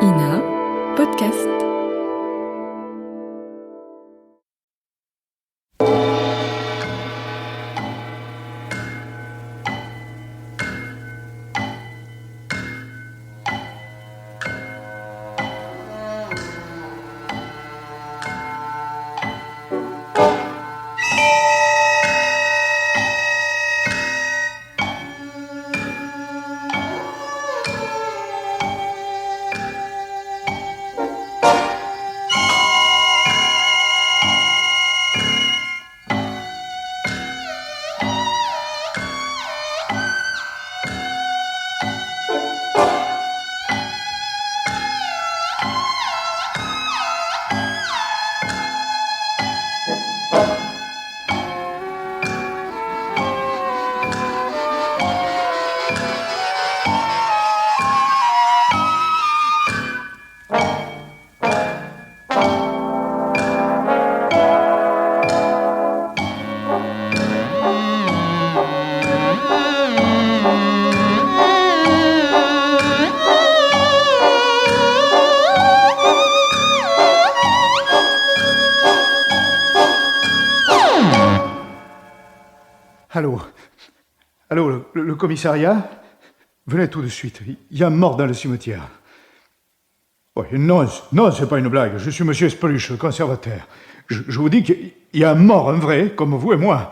Ina, podcast. Allô, le commissariat? Venez tout de suite, il y a un mort dans le cimetière. Oui, non, c'est pas une blague, je suis monsieur Speluche, le conservateur. Je vous dis qu'il y a un mort, un vrai, comme vous et moi.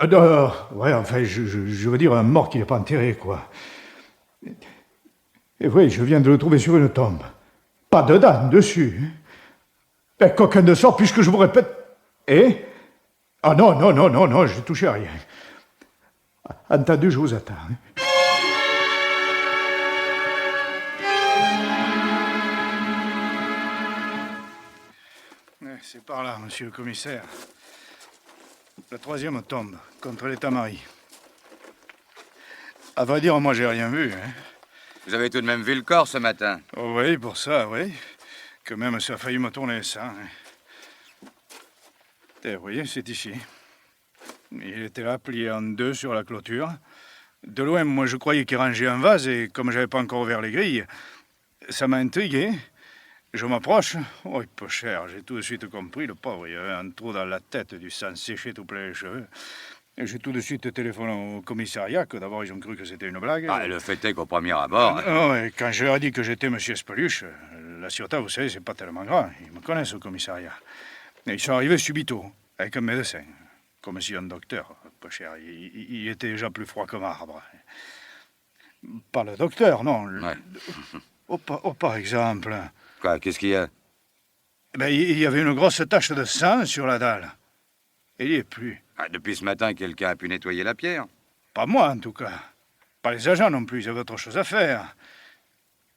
Ouais, enfin, je veux dire un mort qui n'est pas enterré, quoi. Et oui, je viens de le trouver sur une tombe. Pas de date dessus. Ben, qu'aucun de sort, puisque je vous répète... Eh? Ah non, je ne touche à rien. Entendu, je vous attends. C'est par là, monsieur le commissaire. La troisième tombe, contre l'état-mari. À vrai dire, moi, j'ai rien vu. Vous avez tout de même vu le corps ce matin? Oh, oui, pour ça, oui. Que même ça a failli me tourner ça. Et vous voyez, c'est ici. Il était là, plié en deux sur la clôture. De loin, moi, je croyais qu'il rangeait un vase, et comme j'avais pas encore ouvert les grilles, ça m'a intrigué. Je m'approche. Oh, peu cher, j'ai tout de suite compris. Le pauvre, il avait un trou dans la tête, du sang séché tout plein les cheveux. Et j'ai tout de suite téléphoné au commissariat, que d'abord, ils ont cru que c'était une blague. Ah, le fait est qu'au premier abord... Et quand je leur ai dit que j'étais monsieur Speluche, la sûreté, vous savez, c'est pas tellement grave. Ils me connaissent au commissariat. Et ils sont arrivés subito, avec un médecin. Comme si un docteur, peu cher. Il était déjà plus froid que marbre. Pas le docteur, non. Ouais. Par exemple... Quoi, qu'est-ce qu'il y a? Ben, il y avait une grosse tache de sang sur la dalle. Et il n'y est plus. Ah, depuis ce matin, quelqu'un a pu nettoyer la pierre? Pas moi, en tout cas. Pas les agents non plus, ils avaient autre chose à faire.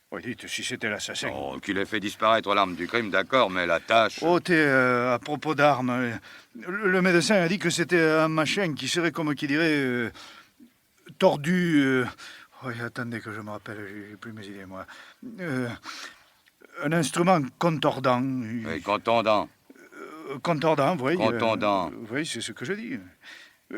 Oh, dites, si c'était l'assassin... Oh, qu'il ait fait disparaître l'arme du crime, d'accord, mais la tâche... Oh, à propos d'armes, le médecin a dit que c'était un machin qui serait, comme qui dirait, tordu... Oh, attendez que je me rappelle, j'ai plus mes idées, moi. Un instrument contordant. Oui, contondant. Contordant, oui. Contondant. Oui, c'est ce que je dis.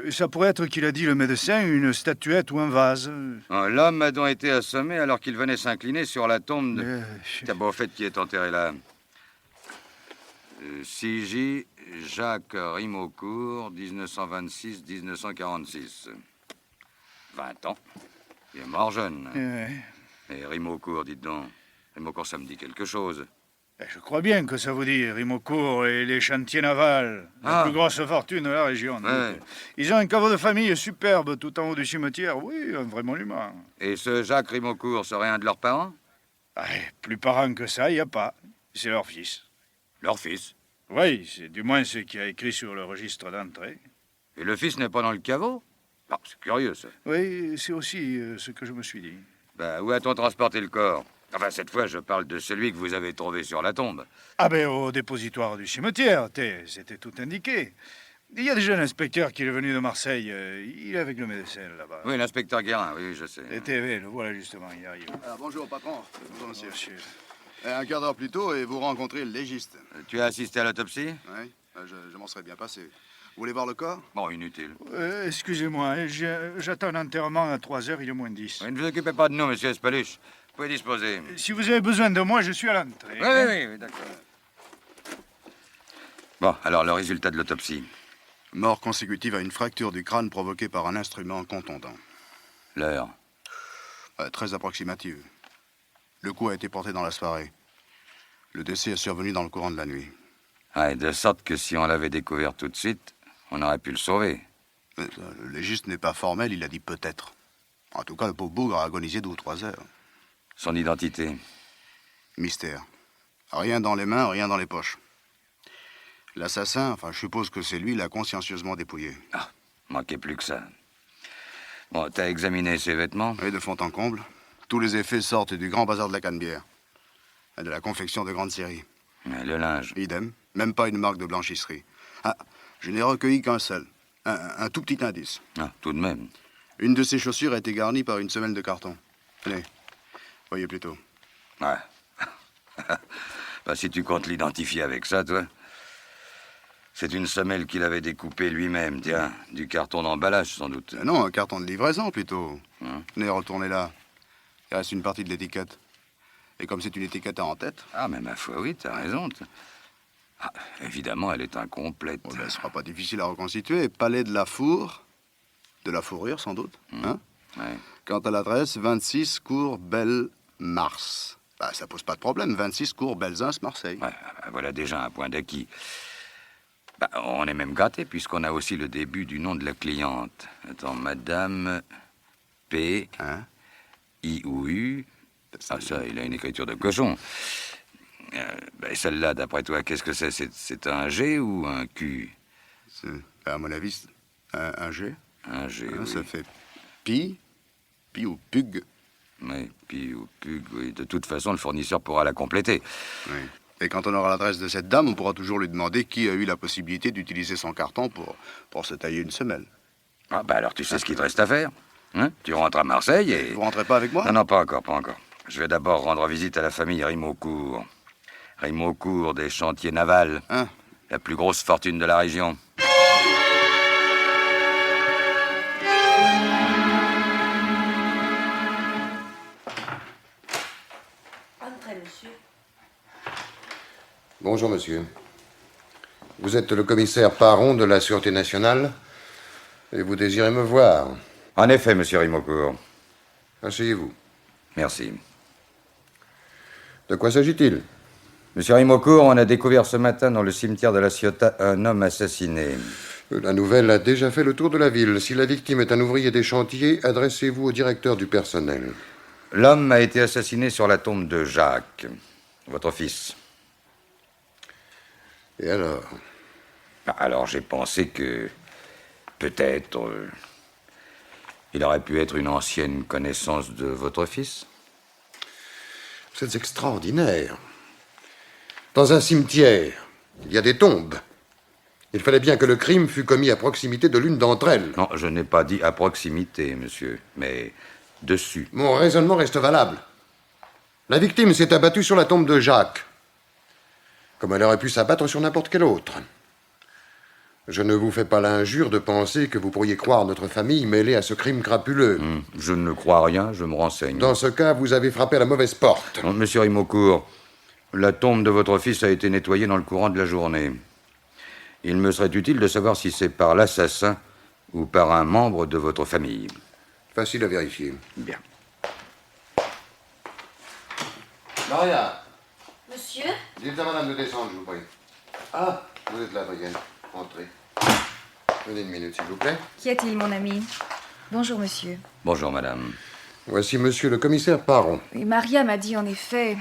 Ça pourrait être, qu'il a dit le médecin, une statuette ou un vase. L'homme a donc été assommé alors qu'il venait s'incliner sur la tombe de... Tiens, bon, au fait, qui est enterré là? C.J. Jacques Rimaucourt, 1926-1946. 20 ans. Il est mort jeune. Et Rimaucourt, dites donc. Rimaucourt, ça me dit quelque chose. Je crois bien que ça vous dit, Rimaucourt et les chantiers navals, la plus grosse fortune de la région. Ouais. Ils ont un caveau de famille superbe tout en haut du cimetière. Oui, un vrai monument. Et ce Jacques Rimaucourt serait un de leurs parents? Plus parents que ça, il n'y a pas. C'est leur fils. Leur fils? Oui, c'est du moins ce qui a écrit sur le registre d'entrée. Et le fils n'est pas dans le caveau? Ah, c'est curieux, ça. Oui, c'est aussi ce que je me suis dit. Ben, où a-t-on transporté le corps? Enfin, cette fois, je parle de celui que vous avez trouvé sur la tombe. Au dépositoire du cimetière, c'était tout indiqué. Il y a déjà un inspecteur qui est venu de Marseille. Il est avec le médecin, là-bas. Oui, l'inspecteur Guérin, oui, je sais. Et TV, le voilà justement, il arrive. Bonjour, patron. Bonjour, monsieur. Monsieur. Un quart d'heure plus tôt et vous rencontrez le légiste. Tu as assisté à l'autopsie? Oui, je m'en serais bien passé. Vous voulez voir le corps? Bon, inutile. Excusez-moi, j'attends un enterrement à 3h, il est moins 10. Ne vous occupez pas de nous, monsieur Speluche. pouvez disposer. Si vous avez besoin de moi, je suis à l'entrée. Oui, d'accord. Bon, alors le résultat de l'autopsie. Mort consécutive à une fracture du crâne provoquée par un instrument contondant. L'heure. Très approximative. Le coup a été porté dans la soirée. Le décès est survenu dans le courant de la nuit. Ouais, de sorte que si on l'avait découvert tout de suite, on aurait pu le sauver. Le légiste n'est pas formel, il a dit peut-être. En tout cas, le pauvre bougre a agonisé 2 ou 3 heures. Son identité. Mystère. Rien dans les mains, rien dans les poches. L'assassin, enfin, je suppose que c'est lui, l'a consciencieusement dépouillé. Ah, manquait plus que ça. Bon, t'as examiné ses vêtements? Et de fond en comble, tous les effets sortent du grand bazar de la Canebière. Et de la confection de grande série. Le linge. Idem, même pas une marque de blanchisserie. Ah, je n'ai recueilli qu'un seul. Un tout petit indice. Ah, tout de même. Une de ses chaussures a été garnie par une semelle de carton. Tenez, voyez plutôt. Ouais. Bah, si tu comptes l'identifier avec ça, toi. C'est une semelle qu'il avait découpée lui-même, tiens. Du carton d'emballage, sans doute. Non, un carton de livraison, plutôt. Hein? Tenez, retournez là. Il reste une partie de l'étiquette. Et comme c'est une étiquette en tête... Ah, mais ma foi, oui, t'as raison. Ah, évidemment, elle est incomplète. Oh, ben, ce sera pas difficile à reconstituer. Palais de la Four. De la fourrure, sans doute. Hein? Ouais. Quant à l'adresse, 26 cours Belle-Mars. Bah, ça pose pas de problème. 26 cours Belzins, Marseille. Ouais, voilà déjà un point d'acquis. Bah, on est même gâté, puisqu'on a aussi le début du nom de la cliente. Attends, Madame P. Hein? I ou U. Ah, ça, il a une écriture de cochon. Ben, celle-là, d'après toi, qu'est-ce que c'est? C'est un G ou un Q? À mon avis, un G. Un G, Hein, oui. ça fait Pi ou Pug. Oui, Pi ou Pug, oui. De toute façon, le fournisseur pourra la compléter. Oui. Et quand on aura l'adresse de cette dame, on pourra toujours lui demander qui a eu la possibilité d'utiliser son carton pour se tailler une semelle. Ah, ben alors, tu sais ce qu'il te reste à faire. Hein? Tu rentres à Marseille et... Vous rentrez pas avec moi? Non, non, pas encore, pas encore. Je vais d'abord rendre visite à la famille Rimaucourt. Rimaucourt des chantiers navals. Hein? La plus grosse fortune de la région. Entrez, monsieur. Bonjour, monsieur. Vous êtes le commissaire Paron de la Sûreté nationale et vous désirez me voir. En effet, monsieur Rimaucourt. Asseyez-vous. Merci. De quoi s'agit-il? Monsieur Rimaucourt, on a découvert ce matin dans le cimetière de la Ciotat un homme assassiné. La nouvelle a déjà fait le tour de la ville. Si la victime est un ouvrier des chantiers, adressez-vous au directeur du personnel. L'homme a été assassiné sur la tombe de Jacques, votre fils. Et alors? Alors j'ai pensé que peut-être il aurait pu être une ancienne connaissance de votre fils. Vous êtes extraordinaire. Dans un cimetière, il y a des tombes. Il fallait bien que le crime fût commis à proximité de l'une d'entre elles. Non, je n'ai pas dit à proximité, monsieur, mais dessus. Mon raisonnement reste valable. La victime s'est abattue sur la tombe de Jacques, comme elle aurait pu s'abattre sur n'importe quel autre. Je ne vous fais pas l'injure de penser que vous pourriez croire notre famille mêlée à ce crime crapuleux. Je ne crois rien, je me renseigne. Dans ce cas, vous avez frappé à la mauvaise porte. Non, monsieur Rimaucourt, la tombe de votre fils a été nettoyée dans le courant de la journée. Il me serait utile de savoir si c'est par l'assassin ou par un membre de votre famille. Facile à vérifier. Bien. Maria, Monsieur? dites à madame de descendre, je vous prie. Ah, vous êtes là, Brienne. Entrez. Venez une minute, s'il vous plaît. Qu'y a-t-il, mon ami? Bonjour, monsieur. Bonjour, madame. Voici monsieur le commissaire Paron. Oui, Maria m'a dit en effet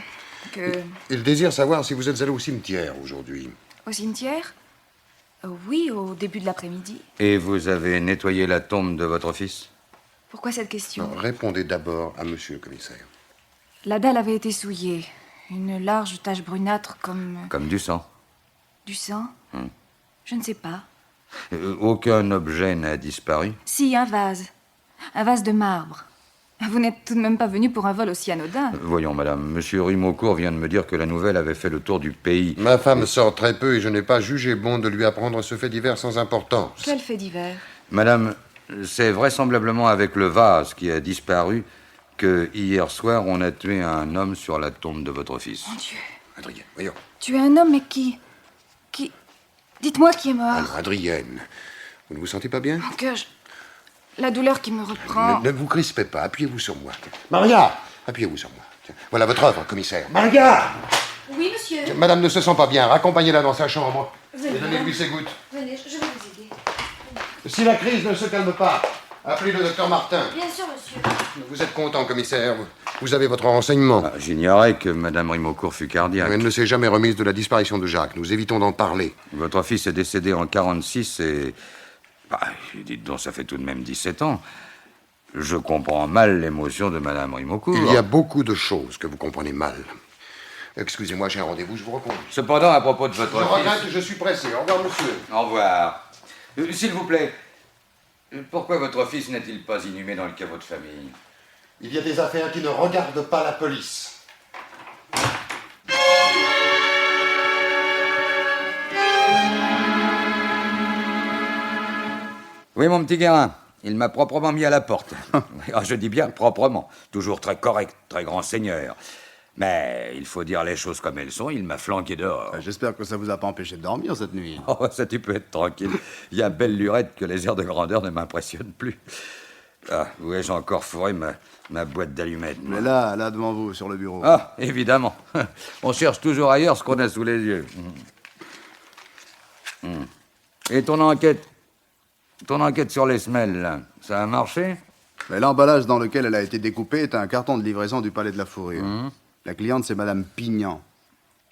que... Il désire savoir si vous êtes allé au cimetière aujourd'hui. Au cimetière? Oui, au début de l'après-midi. Et vous avez nettoyé la tombe de votre fils? Pourquoi cette question? Non, répondez d'abord à monsieur le commissaire. La dalle avait été souillée. Une large tache brunâtre comme... Comme du sang. Du sang? Je ne sais pas. Aucun objet n'a disparu? Si, un vase. Un vase de marbre. Vous n'êtes tout de même pas venu pour un vol aussi anodin. Voyons, madame, monsieur Rimaucourt vient de me dire que la nouvelle avait fait le tour du pays. Ma femme sort très peu et je n'ai pas jugé bon de lui apprendre ce fait divers sans importance. Quel fait divers? Madame, c'est vraisemblablement avec le vase qui a disparu que hier soir, on a tué un homme sur la tombe de votre fils. Mon Dieu. Adrienne, voyons. Tu es un homme, mais qui... Dites-moi qui est mort. Alors, Adrienne, vous ne vous sentez pas bien? Mon cœur, la douleur qui me reprend. Ne vous crispez pas, appuyez-vous sur moi. Maria, appuyez-vous sur moi. Tiens, voilà votre œuvre, commissaire. Maria! Oui, monsieur. Tiens, madame ne se sent pas bien, raccompagnez-la dans sa chambre. Venez, Et donnez-lui ses gouttes. Venez, je vais vous aider. Si la crise ne se calme pas, appelez le docteur Martin. Bien sûr, monsieur. Vous êtes content, commissaire. Vous avez votre renseignement. Ah, j'ignorais que Madame Rimeaucourt fut cardiaque. Elle ne s'est jamais remise de la disparition de Jacques. Nous évitons d'en parler. Votre fils est décédé en 46 et... Bah, dites donc, ça fait tout de même 17 ans. Je comprends mal l'émotion de Madame Rimeaucourt. Il y a beaucoup de choses que vous comprenez mal. Excusez-moi, j'ai un rendez-vous, je vous reconduis. Cependant, à propos de votre Je fils... regrette, je suis pressé. Au revoir, monsieur. Au revoir. S'il vous plaît, pourquoi votre fils n'est-il pas inhumé dans le caveau de famille? Il y a des affaires qui ne regardent pas la police. Oui, mon petit Guérin, il m'a proprement mis à la porte. Ah, je dis bien proprement. Toujours très correct, très grand seigneur. Mais il faut dire les choses comme elles sont, il m'a flanqué dehors. J'espère que ça vous a pas empêché de dormir cette nuit. Oh, ça, tu peux être tranquille. Il y a belle lurette que les airs de grandeur ne m'impressionnent plus. Ah, où ai-je encore fourré ma boîte d'allumettes? Mais là, devant vous, sur le bureau. Ah, évidemment. On cherche toujours ailleurs ce qu'on a sous les yeux. Et ton enquête sur les semelles, là, ça a marché? Mais l'emballage dans lequel elle a été découpée est un carton de livraison du Palais de la Fourrure. La cliente, c'est Madame Pignan,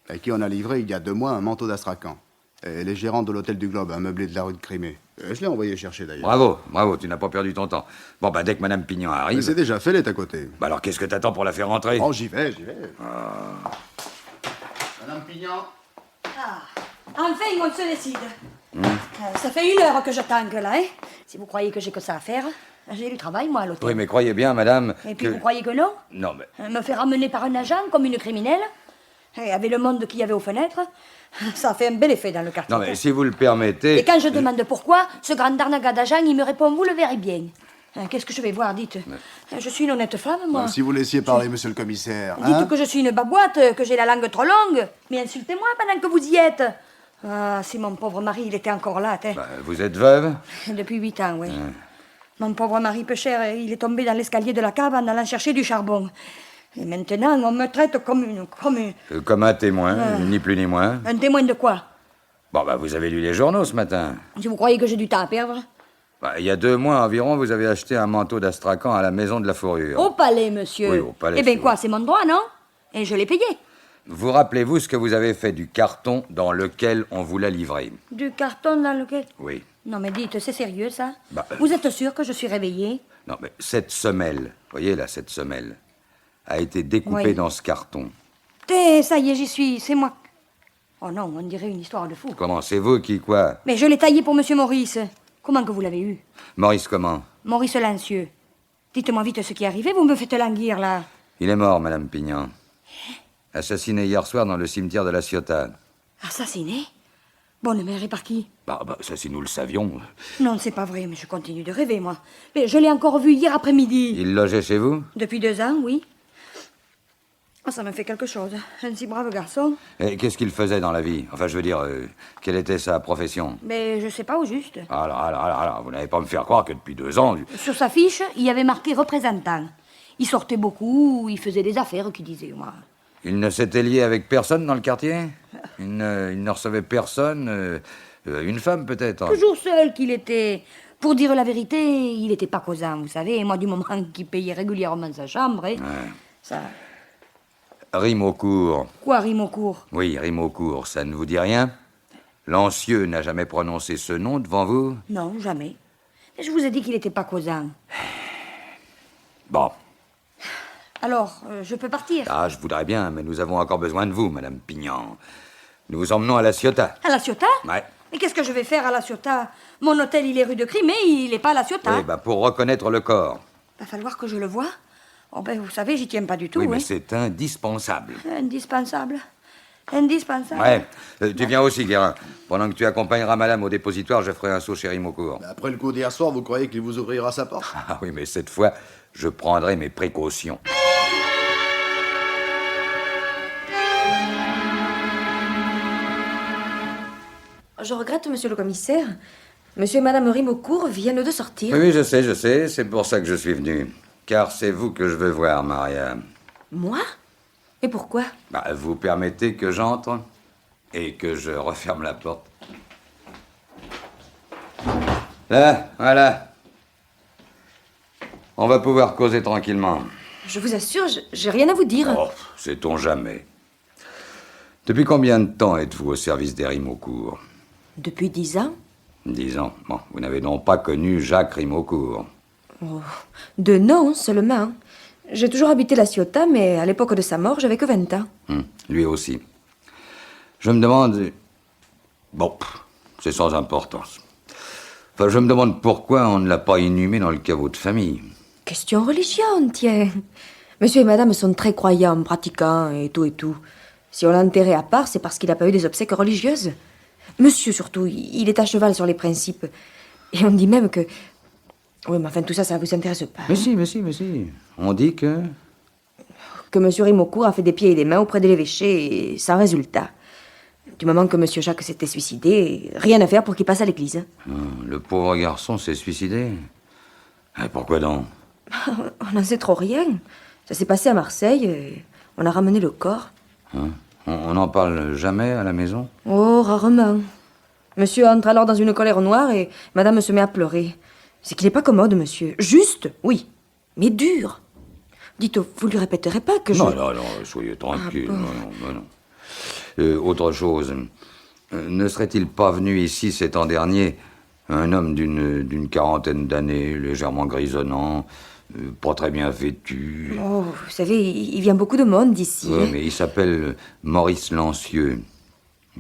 à qui on a livré il y a 2 mois un manteau d'Astrakhan. Elle est gérante de l'hôtel du Globe, un meublé de la rue de Crimée. Je l'ai envoyé chercher d'ailleurs. Bravo, tu n'as pas perdu ton temps. Bon, bah, dès que Madame Pignon arrive... Mais c'est déjà fait, elle est à côté. Bah alors, qu'est-ce que t'attends pour la faire rentrer? Oh, j'y vais. Madame Pignan. Ah, enfin, on se décide. Ça fait 1 heure que j'attends que là, hein. Si vous croyez que j'ai que ça à faire, j'ai du travail, moi, à l'hôtel. Oui, mais croyez bien, madame, Et puis que... vous croyez que non? Non, mais... Me faire ramener par un agent comme une criminelle? Et avec le monde qu'il y avait aux fenêtres, ça a fait un bel effet dans le quartier. Non, mais si vous le permettez... Et quand je demande pourquoi, ce grand arnaga d'agent, il me répond, vous le verrez bien. Qu'est-ce que je vais voir, dites? Je suis une honnête femme, moi. Si vous laissiez parler, monsieur le commissaire. Dites que je suis une baboite, que j'ai la langue trop longue. Mais insultez-moi pendant que vous y êtes. Ah, si mon pauvre mari, il était encore là, hein. Bah, vous êtes veuve? Depuis 8 ans, oui. Mon pauvre mari peu cher, il est tombé dans l'escalier de la cave en allant chercher du charbon. Et maintenant, on me traite Comme un témoin, ni plus ni moins. un témoin de quoi? Bon, bah, vous avez lu les journaux ce matin. Si vous croyez que j'ai du temps à perdre? Bah, il y a 2 mois environ, vous avez acheté un manteau d'Astrakhan à la maison de la Fourrure. Au palais, monsieur. Oui, au palais, Eh bien c'est quoi, vrai. c'est mon droit, non? Et je l'ai payé. Vous rappelez-vous ce que vous avez fait du carton dans lequel on vous l'a livré? Du carton dans lequel... Oui. Non, mais dites, c'est sérieux, ça? Bah, Vous êtes sûr que je suis réveillée? Non, mais cette semelle, voyez là, cette semelle, a été découpée Oui. dans ce carton. Ça y est, j'y suis, c'est moi. Oh non, on dirait une histoire de fou. Comment, c'est vous qui, quoi? Mais je l'ai taillé pour monsieur Maurice. Comment que vous l'avez eu? Maurice comment? Maurice Lancieux. Dites-moi vite ce qui est arrivé, vous me faites languir, là. Il est mort, Madame Pignon. Assassiné hier soir dans le cimetière de la Ciotat. Assassiné? Bonne mère, et par qui? Bah, ça, si nous le savions. Non, c'est pas vrai, mais je continue de rêver, moi. Mais je l'ai encore vu hier après-midi. Il logeait chez vous? Depuis 2 ans, oui. Oh, ça me fait quelque chose. Un si brave garçon. Et qu'est-ce qu'il faisait dans la vie? Enfin, je veux dire, quelle était sa profession? Mais je sais pas au juste. Alors, vous n'allez pas me faire croire que depuis 2 ans... Sur sa fiche, il y avait marqué représentant. Il sortait beaucoup, il faisait des affaires, qui disait, moi. Il ne s'était lié avec personne dans le quartier? Il ne recevait personne? Une femme, peut-être? Toujours seul qu'il était. Pour dire la vérité, il n'était pas causant, vous savez. Moi, du moment qu'il payait régulièrement sa chambre, hein, ça... Rimeaucourt. Quoi, Rimeaucourt? Oui, Rimeaucourt, ça ne vous dit rien? Lancieux n'a jamais prononcé ce nom devant vous? Non, jamais. Mais je vous ai dit qu'il n'était pas causant. Bon. Alors, je peux partir? Ah, je voudrais bien, mais nous avons encore besoin de vous, Madame Pignon. Nous vous emmenons à la Ciotat. À la Ciotat? Ouais. Mais qu'est-ce que je vais faire à la Ciotat? Mon hôtel, il est rue de Crimée, il n'est pas à la Ciotat. Oui, bah, pour reconnaître le corps. Va falloir que je le voie. Oh, ben, vous savez, j'y tiens pas du tout, Oui, hein. mais c'est indispensable. Indispensable. Indispensable. Ouais. Tu viens aussi, Guérin. Pendant que tu accompagneras Madame au dépositoire, je ferai un saut chez Rimeaucourt. Après le coup d'hier soir, vous croyez qu'il vous ouvrira sa porte? Ah oui, mais cette fois, Je prendrai mes précautions. Je regrette, monsieur le commissaire. Monsieur et madame Rimeaucourt viennent de sortir. Oui, je sais. C'est pour ça que je suis venu. Car c'est vous que je veux voir, Maria. Moi? Et pourquoi? Vous permettez que j'entre et que je referme la porte. Là, voilà. On va pouvoir causer tranquillement. Je vous assure, j'ai rien à vous dire. Oh, sait-on jamais. Depuis combien de temps êtes-vous au service des Rimeaucourt? Depuis 10 ans? 10 ans. Bon, vous n'avez donc pas connu Jacques Rimeaucourt. Oh, de nom seulement. J'ai toujours habité la Ciotat, mais à l'époque de sa mort, j'avais que 20 ans. Lui aussi. Je me demande... Bon, c'est sans importance. Enfin, je me demande pourquoi on ne l'a pas inhumé dans le caveau de famille. Question religion, tiens. Monsieur et madame sont très croyants, pratiquants et tout et tout. Si on l'a enterré à part, c'est parce qu'il n'a pas eu des obsèques religieuses. Monsieur, surtout, il est à cheval sur les principes. Et on dit même que... Oui, mais enfin, tout ça, ça vous intéresse pas. Mais si. On dit que... Que monsieur Rimeaucourt a fait des pieds et des mains auprès de l'évêché, et sans résultat. Du moment que monsieur Jacques s'était suicidé, rien à faire pour qu'il passe à l'église. Le pauvre garçon s'est suicidé. Pourquoi donc? On n'en sait trop rien. Ça s'est passé à Marseille, et on a ramené le corps. On n'en parle jamais à la maison? Oh, rarement. Monsieur entre alors dans une colère noire et madame se met à pleurer. C'est qu'il n'est pas commode, monsieur. Juste, oui, mais dur. Dites, vous lui répéterez pas que je... Non, soyez tranquille. Non. Autre chose. Ne serait-il pas venu ici ces temps derniers un homme d'une quarantaine d'années, légèrement grisonnant, pas très bien vêtu? Oh, vous savez, il vient beaucoup de monde d'ici. Oui, mais il s'appelle Maurice Lancieux.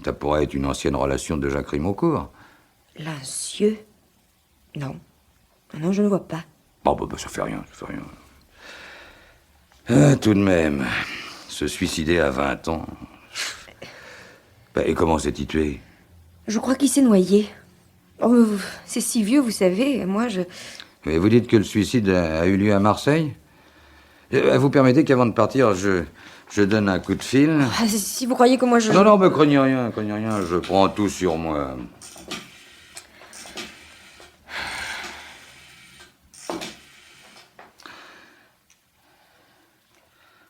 Ça pourrait être une ancienne relation de Jacques Rimeaucourt. Lancieux? Non. Non, je ne vois pas. Ça fait rien. Tout de même, se suicider à 20 ans... Et comment s'est-il tué? Je crois qu'il s'est noyé. Oh, c'est si vieux, vous savez, moi je... Mais vous dites que le suicide a eu lieu à Marseille? Vous permettez qu'avant de partir, je donne un coup de fil? Si vous croyez que moi je... Non, mais craignez rien, je prends tout sur moi.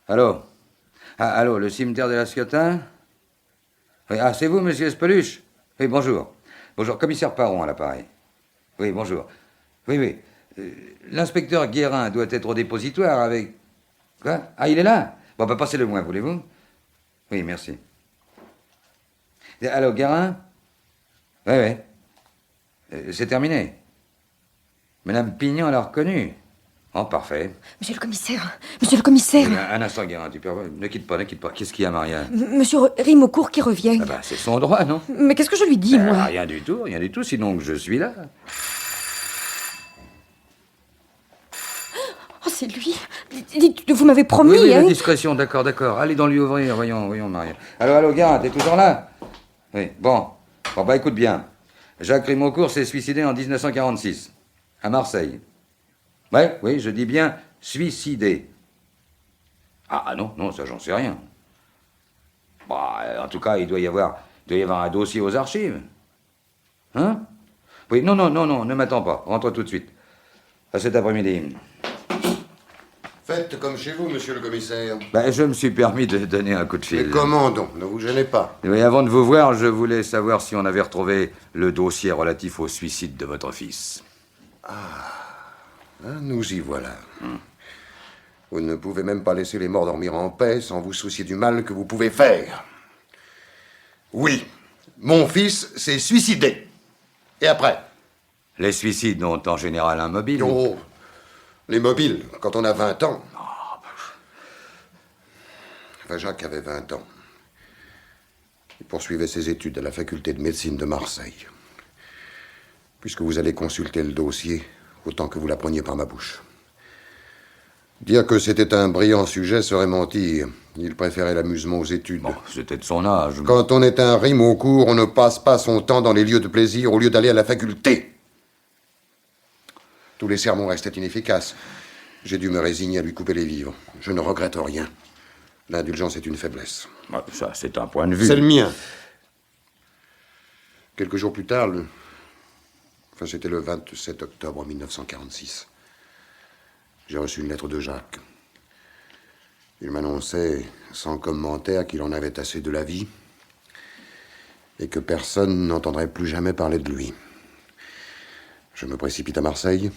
Allô? Allô, le cimetière de la Ciotat? Oui, c'est vous, monsieur Espeluche? Oui, bonjour. Bonjour, commissaire Paron à l'appareil. Oui, bonjour. Oui. L'inspecteur Guérin doit être au dépositoire avec... Quoi? Il est là? Passez-le moi, voulez-vous? Oui, merci. Allô, Guérin? Oui. C'est terminé. Madame Pignon l'a reconnu. Oh, parfait. Monsieur le commissaire. Un instant, Guérin, tu peux... Ne quitte pas. Qu'est-ce qu'il y a, Maria? Monsieur Rimeaucourt qui revient. C'est son droit, non? Mais qu'est-ce que je lui dis, moi? Rien du tout, sinon que je suis là. Oh, c'est lui. Dites, vous m'avez promis, oui, hein? la discrétion, d'accord. Allez donc lui ouvrir, voyons, Maria. Allô, Guérin, t'es toujours là? Oui, bon, écoute bien. Jacques Rimeaucourt s'est suicidé en 1946, à Marseille. Oui, je dis bien suicidé. Non, ça j'en sais rien. En tout cas, il doit y avoir un dossier aux archives. Hein? Oui, non, ne m'attends pas. Rentre tout de suite. À cet après-midi. Faites comme chez vous, monsieur le commissaire. Je me suis permis de donner un coup de fil. Mais comment donc? Ne vous gênez pas. Oui, avant de vous voir, je voulais savoir si on avait retrouvé le dossier relatif au suicide de votre fils. Nous y voilà. Vous ne pouvez même pas laisser les morts dormir en paix sans vous soucier du mal que vous pouvez faire. Oui, mon fils s'est suicidé. Et après? Les suicides ont en général un mobile. Oh, les mobiles, quand on a 20 ans. Jacques avait 20 ans. Il poursuivait ses études à la faculté de médecine de Marseille. Puisque vous allez consulter le dossier, autant que vous l'appreniez par ma bouche. Dire que c'était un brillant sujet serait mentir. Il préférait l'amusement aux études. C'était de son âge. Quand on est un Rimeaucourt, on ne passe pas son temps dans les lieux de plaisir au lieu d'aller à la faculté. Tous les sermons restaient inefficaces. J'ai dû me résigner à lui couper les vivres. Je ne regrette rien. L'indulgence est une faiblesse. Ça, c'est un point de vue. C'est le mien. Quelques jours plus tard, c'était le 27 octobre 1946. J'ai reçu une lettre de Jacques. Il m'annonçait, sans commentaire, qu'il en avait assez de la vie et que personne n'entendrait plus jamais parler de lui. Je me précipite à Marseille.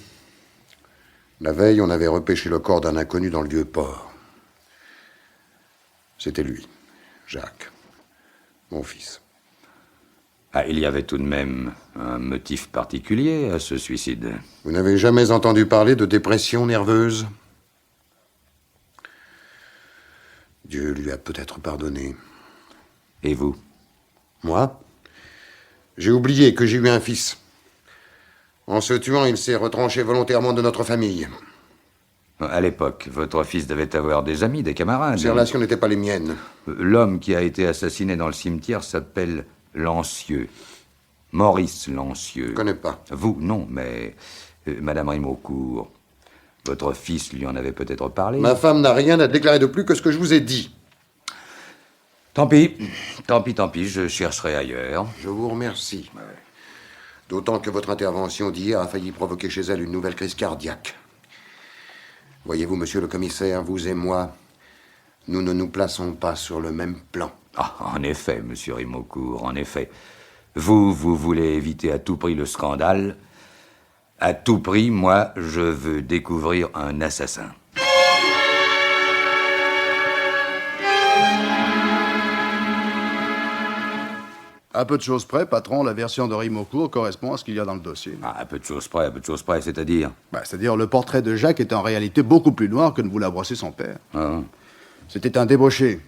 La veille, on avait repêché le corps d'un inconnu dans le vieux port. C'était lui, Jacques, mon fils. Ah, il y avait tout de même un motif particulier à ce suicide. Vous n'avez jamais entendu parler de dépression nerveuse? Dieu lui a peut-être pardonné. Et vous? Moi? J'ai oublié que j'ai eu un fils. En se tuant, il s'est retranché volontairement de notre famille. À l'époque, votre fils devait avoir des amis, des camarades. Ces relations n'étaient pas les miennes. L'homme qui a été assassiné dans le cimetière s'appelle Lancieux. Maurice Lancieux. Je ne connais pas. Vous, non, mais Madame Rimaucourt, votre fils lui en avait peut-être parlé. Ma femme n'a rien à déclarer de plus que ce que je vous ai dit. Tant pis, tant pis, je chercherai ailleurs. Je vous remercie. D'autant que votre intervention d'hier a failli provoquer chez elle une nouvelle crise cardiaque. Voyez-vous, monsieur le commissaire, vous et moi, nous ne nous plaçons pas sur le même plan. Ah, en effet, monsieur Rimaucourt, en effet. Vous voulez éviter à tout prix le scandale. À tout prix, moi, je veux découvrir un assassin. À peu de choses près, patron, la version de Rimaucourt correspond à ce qu'il y a dans le dossier. Ah, à peu de choses près, c'est-à-dire? C'est-à-dire, le portrait de Jacques est en réalité beaucoup plus noir que ne vous l'a brossé son père. Ah. C'était un débauché.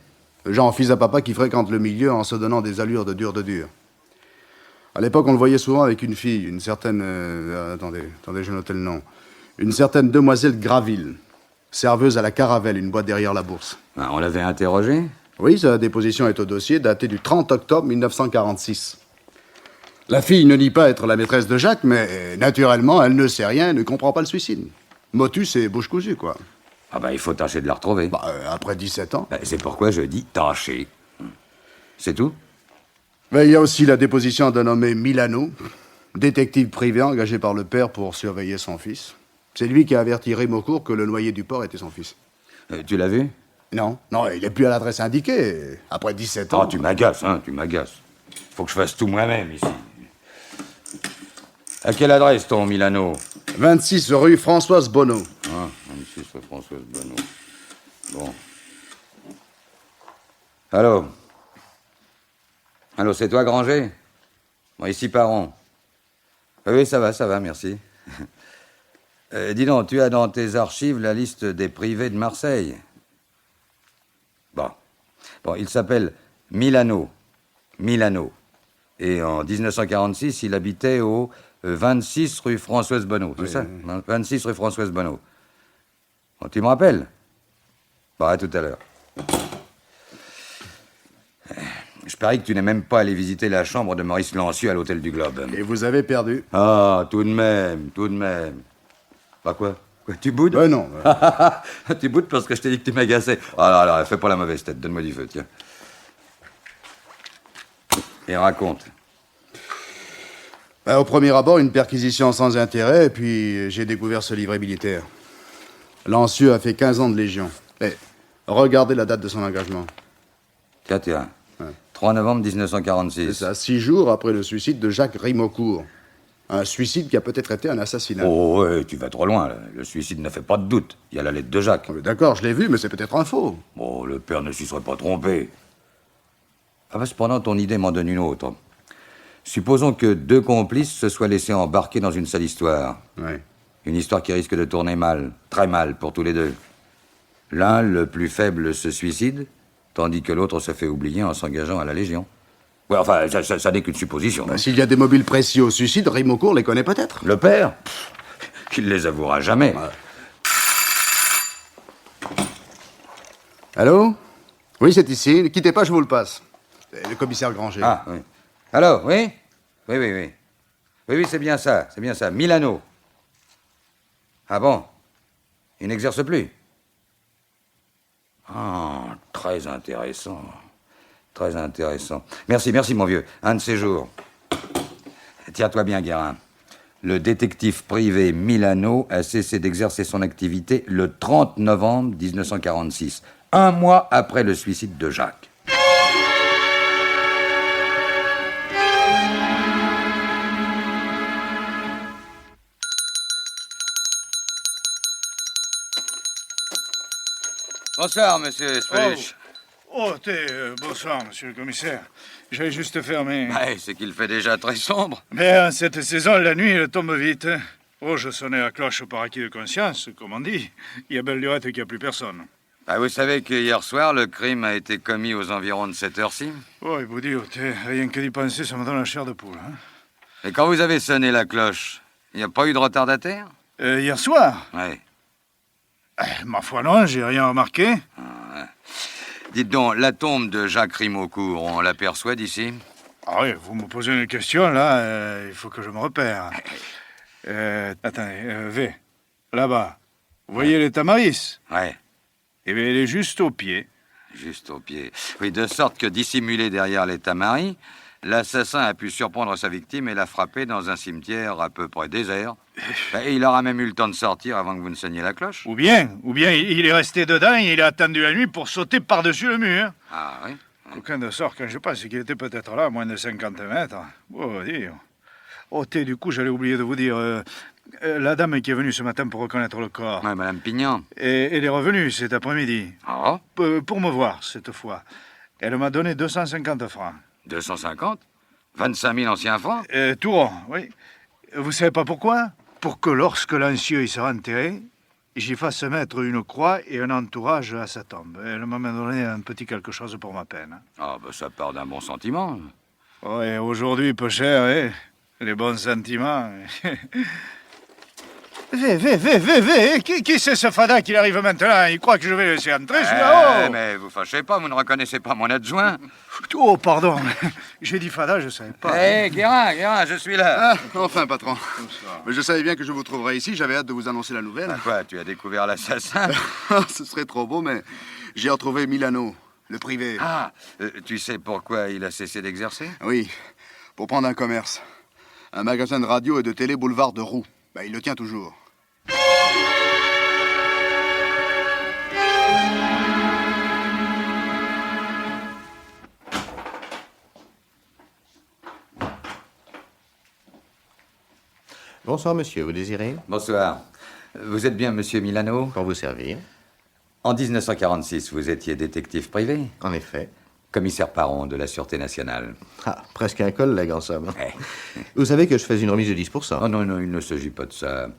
Le genre fils à papa qui fréquente le milieu en se donnant des allures de dur. À l'époque, on le voyait souvent avec une fille, une certaine... attendez, je notais le nom. Une certaine demoiselle Graville, serveuse à la Caravelle, une boîte derrière la bourse. Ah, on l'avait interrogé? Oui, sa déposition est au dossier, datée du 30 octobre 1946. La fille ne nie pas être la maîtresse de Jacques, mais naturellement, elle ne sait rien et ne comprend pas le suicide. Motus et bouche cousue, quoi. Ah il faut tâcher de la retrouver. Après 17 ans. C'est pourquoi je dis tâcher. C'est tout? Il y a aussi la déposition d'un nommé Milano, détective privé engagé par le père pour surveiller son fils. C'est lui qui a averti Rimaucourt que le noyé du port était son fils. Tu l'as vu? Non, il est plus à l'adresse indiquée. Après 17 ans... Ah, tu m'agaces, tu m'agaces. Faut que je fasse tout moi-même, ici. À quelle adresse, ton Milano? 26 rue Françoise Bonneau. Ah, 26 rue Françoise Bonneau. Bon. Allô, c'est toi, Granger? Bon, ici, Parent. Oui, ça va, merci. Dis donc, tu as dans tes archives la liste des privés de Marseille. Bon, il s'appelle Milano. Et en 1946, il habitait au 26 rue Françoise Bonneau, c'est ça? 26 rue Françoise Bonneau. Bon, tu me rappelles? À tout à l'heure. Je parie que tu n'es même pas allé visiter la chambre de Maurice Lancieux à l'Hôtel du Globe. Et vous avez perdu. Ah, tout de même. Quoi? Tu boudes? Non. Tu boudes parce que je t'ai dit que tu m'agaçais. Alors, fais pas la mauvaise tête, donne-moi du feu, tiens. Et raconte. Au premier abord, une perquisition sans intérêt, et puis j'ai découvert ce livret militaire. Lancieux a fait 15 ans de Légion. Regardez la date de son engagement. Tiens. Ouais. 3 novembre 1946. C'est ça, 6 jours après le suicide de Jacques Rimaucourt. Un suicide qui a peut-être été un assassinat. Oh, ouais, tu vas trop loin, là. Le suicide ne fait pas de doute. Il y a la lettre de Jacques. D'accord, je l'ai vu, mais c'est peut-être un faux. Bon, le père ne s'y serait pas trompé. Cependant, ton idée m'en donne une autre. Supposons que 2 complices se soient laissés embarquer dans une sale histoire. Ouais. Une histoire qui risque de tourner mal, très mal pour tous les deux. L'un, le plus faible, se suicide, tandis que l'autre se fait oublier en s'engageant à la Légion. Ouais, enfin, ça n'est qu'une supposition. S'il y a des mobiles précieux au suicide, Rimaucourt les connaît peut-être. Le père? Il les avouera jamais. Ouais. Allô? Oui, c'est ici. Ne quittez pas, je vous le passe. Le commissaire Granger. Ah, oui. Allô, oui? Oui. Oui, c'est bien ça. Milano. Ah bon? Il n'exerce plus. Ah, très intéressant. Très intéressant. Merci, merci, mon vieux. Un de ces jours. Tiens-toi bien, Guérin. Le détective privé Milano a cessé d'exercer son activité le 30 novembre 1946, un mois après le suicide de Jacques. Bonsoir, monsieur Speluche. Bonsoir, monsieur le commissaire. J'allais juste fermer. Ouais, c'est qu'il fait déjà très sombre. Mais en cette saison, la nuit, elle tombe vite. Hein. Oh, je sonnais la cloche par acquis de conscience, comme on dit. Il y a belle lurette qu'il n'y a plus personne. Ah, vous savez que hier soir, le crime a été commis aux environs de cette heure-ci. Oh, vous dites, rien que d'y penser, ça me donne la chair de poule. Hein. Et quand vous avez sonné la cloche, il n'y a pas eu de retardataire? Hier soir? Ouais. Ma foi, non, j'ai rien remarqué. Dites donc, la tombe de Jacques Rimaucourt, on l'aperçoit d'ici? Ah oui, vous me posez une question, là, il faut que je me repère. Attendez, V, là-bas, vous voyez les tamaris? Ouais, Eh bien, elle est juste au pied. juste au pied. Oui, de sorte que, dissimulé derrière les tamaris, l'assassin a pu surprendre sa victime et la frapper dans un cimetière à peu près désert. Et il aura même eu le temps de sortir avant que vous ne sonniez la cloche. Ou bien, il est resté dedans et il a attendu la nuit pour sauter par-dessus le mur. Ah oui? Aucun de sort, quand je pense qu'il était peut-être là, à moins de 50 mètres. Oh, dire. Oh, du coup, j'allais oublier de vous dire, la dame qui est venue ce matin pour reconnaître le corps, Ouais, Madame Pignon. elle est revenue cet après-midi, Ah, pour me voir, cette fois. Elle m'a donné 250 francs. 250? 25 000 anciens francs? Tout rond, oui. Vous savez pas pourquoi? Pour que lorsque l'ancien il sera enterré, j'y fasse mettre une croix et un entourage à sa tombe. Elle m'a même donné un petit quelque chose pour ma peine. Ah, ben ça part d'un bon sentiment. Oui, aujourd'hui, peu cher, hein? Les bons sentiments. Qui c'est ce fada qui arrive maintenant? Il croit que je vais laisser entrer, celui-là. Oh Mais vous fâchez pas, vous ne reconnaissez pas mon adjoint? Oh, pardon. J'ai dit fada, je savais pas. Hé, Guérin, je suis là. Ah, enfin, patron. Mais je savais bien que je vous trouverais ici. J'avais hâte de vous annoncer la nouvelle. Quoi, tu as découvert l'assassin? Ce serait trop beau, mais j'ai retrouvé Milano, le privé. Ah, tu sais pourquoi il a cessé d'exercer? Oui, pour prendre un commerce. Un magasin de radio et de télé boulevard de Roux. Ben, il le tient toujours. Bonsoir, monsieur. Vous désirez? Bonsoir. Vous êtes bien monsieur Milano? Pour vous servir. En 1946, vous étiez détective privé? En effet. Commissaire Paron de la Sûreté nationale. Ah, presque un collègue en somme. Eh. Vous savez que je fais une remise de 10%. Oh non, non, il ne s'agit pas de ça.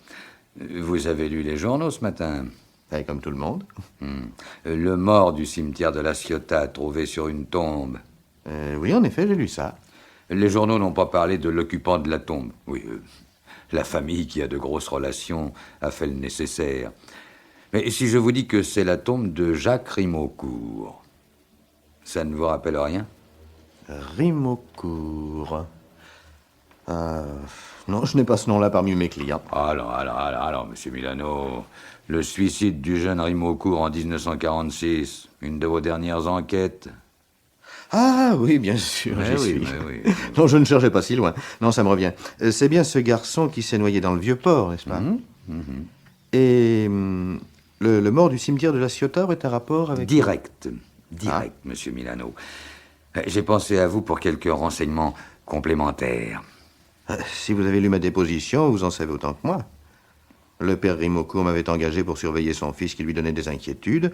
Vous avez lu les journaux ce matin? Eh, comme tout le monde. Le mort du cimetière de la Ciotat trouvé sur une tombe. Oui, en effet, j'ai lu ça. Les journaux n'ont pas parlé de l'occupant de la tombe. Oui, la famille qui a de grosses relations a fait le nécessaire. Mais si je vous dis que c'est la tombe de Jacques Rimaucourt, ça ne vous rappelle rien? Rimaucourt. Non, je n'ai pas ce nom-là parmi mes clients. Alors, monsieur Milano, le suicide du jeune Rimaucourt en 1946, une de vos dernières enquêtes. Ah, oui, bien sûr, Mais j'y oui, suis. mais oui. Non, je ne cherchais pas si loin. Non, ça me revient. C'est bien ce garçon qui s'est noyé dans le Vieux-Port, n'est-ce pas? Et le mort du cimetière de la Ciotat est un rapport avec... Direct, monsieur Milano. J'ai pensé à vous pour quelques renseignements complémentaires. Si vous avez lu ma déposition, vous en savez autant que moi. Le père Rimaucourt m'avait engagé pour surveiller son fils qui lui donnait des inquiétudes.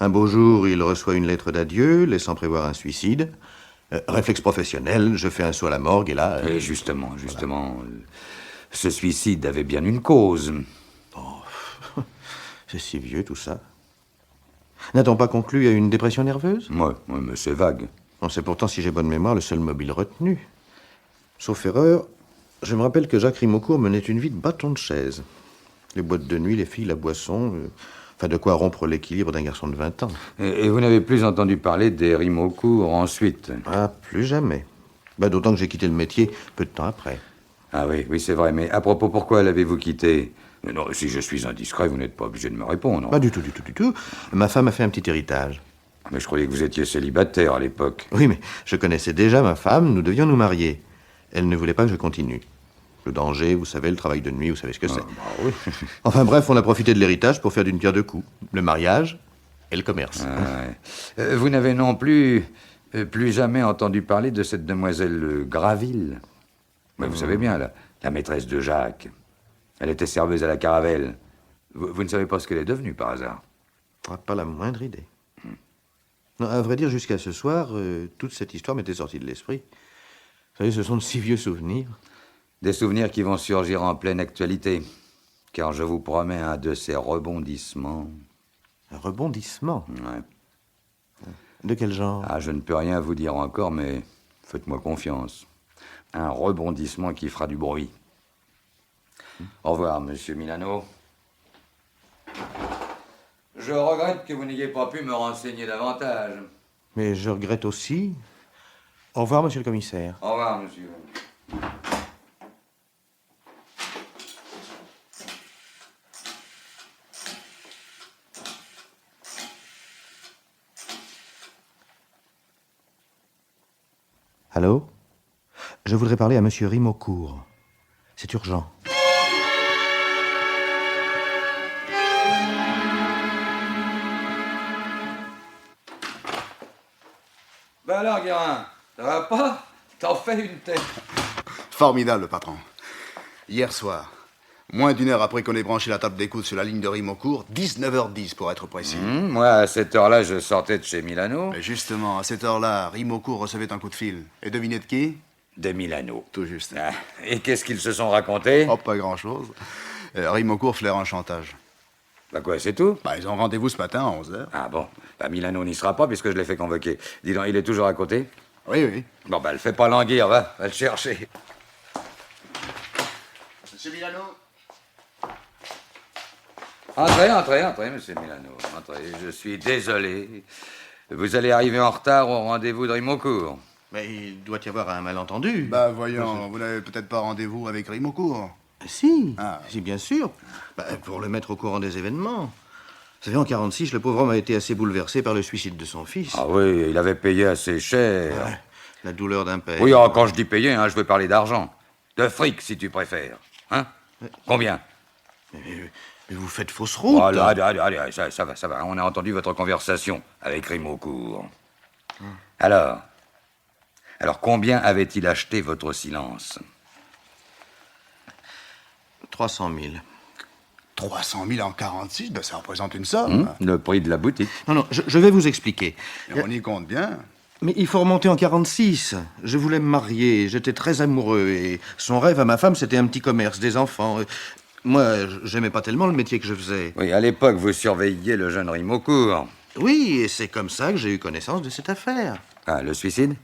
Un beau jour, il reçoit une lettre d'adieu, laissant prévoir un suicide. Réflexe professionnel, je fais un saut à la morgue et là... Et justement, ce suicide avait bien une cause. C'est si vieux tout ça. N'a-t-on pas conclu à une dépression nerveuse? Ouais, mais c'est vague. On sait pourtant, si j'ai bonne mémoire, le seul mobile retenu. Sauf erreur, je me rappelle que Jacques Rimaucourt menait une vie de bâton de chaise. Les boîtes de nuit, les filles, la boisson... Enfin, de quoi rompre l'équilibre d'un garçon de 20 ans. Et vous n'avez plus entendu parler des Rimaucourt ensuite? Ah, plus jamais. D'autant que j'ai quitté le métier peu de temps après. Ah oui, c'est vrai. Mais à propos, pourquoi l'avez-vous quitté? Mais non, si je suis indiscret, vous n'êtes pas obligé de me répondre. Pas du tout, du tout, du tout. Ma femme a fait un petit héritage. Mais je croyais que vous étiez célibataire à l'époque. Oui, mais je connaissais déjà ma femme, nous devions nous marier. Elle ne voulait pas que je continue. Le danger, vous savez, le travail de nuit, vous savez ce que c'est. Oui. Enfin bref, on a profité de l'héritage pour faire d'une pierre deux coups. Le mariage et le commerce. Ouais. Vous n'avez non plus jamais entendu parler de cette demoiselle Graville. Mais vous savez bien, la maîtresse de Jacques. Elle était serveuse à la Caravelle. Vous ne savez pas ce qu'elle est devenue, par hasard? Pas la moindre idée. Non, à vrai dire, jusqu'à ce soir, toute cette histoire m'était sortie de l'esprit. Vous savez, ce sont de si vieux souvenirs. Des souvenirs qui vont surgir en pleine actualité. Car je vous promets un de ces rebondissements. Un rebondissement? Ouais. De quel genre? Ah, je ne peux rien vous dire encore, mais faites-moi confiance. Un rebondissement qui fera du bruit. Au revoir, monsieur Milano. Je regrette que vous n'ayez pas pu me renseigner davantage. Mais je regrette aussi. Au revoir, monsieur le commissaire. Au revoir, monsieur. Allô? Je voudrais parler à monsieur Rimaucourt. C'est urgent. Ben alors, Guérin, ça va pas? T'en fais une tête. Formidable, patron. Hier soir, moins d'une heure après qu'on ait branché la table d'écoute sur la ligne de Rimaucourt, 19h10 pour être précis. Moi, à cette heure-là, je sortais de chez Milano. Mais justement, à cette heure-là, Rimaucourt recevait un coup de fil. Et devinez de qui? De Milano. Tout juste. Ah, et qu'est-ce qu'ils se sont racontés? Oh, pas grand-chose. Rimaucourt flaire un chantage. Bah quoi, c'est tout? Bah, ils ont rendez-vous ce matin à 11h. Ah bon, bah Milano n'y sera pas puisque je l'ai fait convoquer. Dis donc, il est toujours à côté? Oui, oui. Bon, bah le fais pas languir, va le chercher. Monsieur Milano? Entrez, monsieur Milano. Entrez, je suis désolé. Vous allez arriver en retard au rendez-vous de Rimaucourt. Mais il doit y avoir un malentendu. Bah, voyons, vous n'avez peut-être pas rendez-vous avec Rimaucourt. Si, Ah. si, bien sûr. Bah, pour le mettre au courant des événements. Vous savez, en 46, le pauvre homme a été assez bouleversé par le suicide de son fils. Ah oui, il avait payé assez cher. Ouais, la douleur d'un père. Oui, oh, quand je dis payer, hein, je veux parler d'argent. De fric, si tu préfères. Hein? Combien? Mais vous faites fausse route. Voilà, allez, ça va. On a entendu votre conversation avec Rimaucourt. Alors, combien avait-il acheté votre silence? 300 000. 300 000 en 46, ben ça représente une somme. Le prix de la boutique. Non, je vais vous expliquer. Et on y compte bien. Mais il faut remonter en 46. Je voulais me marier, j'étais très amoureux, et son rêve à ma femme, c'était un petit commerce, des enfants. Moi, j'aimais pas tellement le métier que je faisais. Oui, à l'époque, vous surveilliez le jeune Rimaucourt. Oui, et c'est comme ça que j'ai eu connaissance de cette affaire. Ah, le suicide?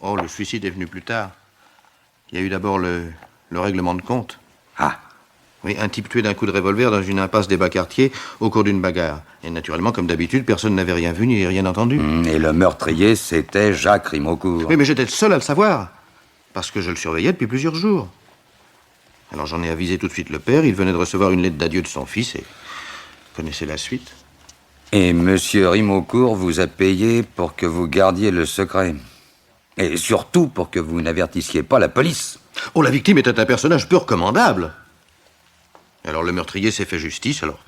Oh, le suicide est venu plus tard. Il y a eu d'abord le règlement de compte. Ah, Oui, un type tué d'un coup de revolver dans une impasse des bas-quartiers au cours d'une bagarre. Et naturellement, comme d'habitude, personne n'avait rien vu ni rien entendu. et le meurtrier, c'était Jacques Rimaucourt. Oui, mais j'étais le seul à le savoir. Parce que je le surveillais depuis plusieurs jours. Alors j'en ai avisé tout de suite le père. Il venait de recevoir une lettre d'adieu de son fils et... Vous connaissez la suite. Et monsieur Rimaucourt vous a payé pour que vous gardiez le secret. Et surtout pour que vous n'avertissiez pas la police. Oh, la victime était un personnage peu recommandable. Alors le meurtrier s'est fait justice, alors...